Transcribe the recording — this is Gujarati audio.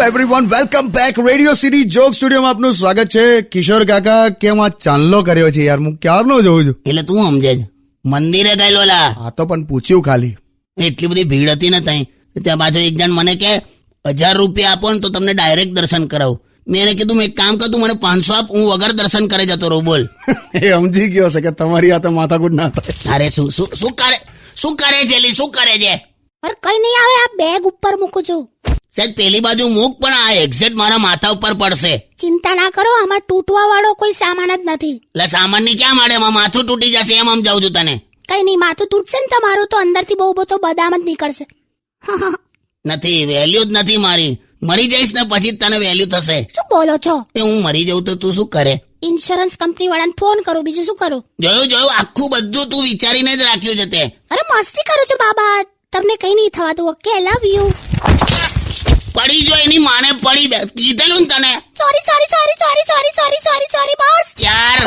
Everyone, welcome back. Radio city joke સ્ટુડિયોમાં આપનું સ્વાગત છે. કિશોર કાકા, કેમ આ ચાંદલો કર્યો છે યાર? હું ક્યારનો જોઉં છું. એટલે તું સમજે જ મંદિરે ગયેલો લા, આ તો પણ પૂછ્યું ખાલી. એટલી બધી ભીડ હતી ને ત્યાં પાછો એક જણ મને કે 1000 રૂપિયા આપો ને તો તમને ડાયરેક્ટ દર્શન કરાવું. મેં એને કીધું મેં એક કામ કર, તું મને 500 આપ, હું વગર દર્શન કરે જતો રહું. બોલ. એ સમજી ગયો છે કે તમારી આ તો માથાકૂટ ના થાય. અરે શું કરે છે લી, શું કરે છે? પર કઈ નહીં આવે, આ બેગ ઉપર મૂકું છું. સાહેબ પેલી બાજુ મૂક, પણ આ એક્ઝેક્ટ મારા માથા ઉપર પડશે. ચિંતા ના કરો, આમાં તૂટવા વાળો કોઈ સામાન જ નથી. એટલે સામાનની ક્યાં માડે, એમાં માથું તૂટી જશે એમ સમજાવું છું તને. કઈ નહીં, માથું તૂટશે ને તમારું તો અંદરથી બહુ બધો બદામ જ નીકળશે. નથી, વેલ્યુ જ નથી મારી. મરી જઈશ ને પછી જ તને વેલ્યુ થશે. શું બોલો છો? એ હું મરી જઉં તો તું શું કરે? ઇન્સ્યોરન્સ કંપની વાળાને ફોન કરું, બીજું શું કરું? જોયું આખું બધું તું વિચારીને જ રાખ્યું છે તે. અરે મસ્તી કરું છું બાબા, તમને કઈ નહીં થવાતું. Okay, I love you. પડી જો એની માને પડી, કીધેલું ને તને. Sorry boss. યાર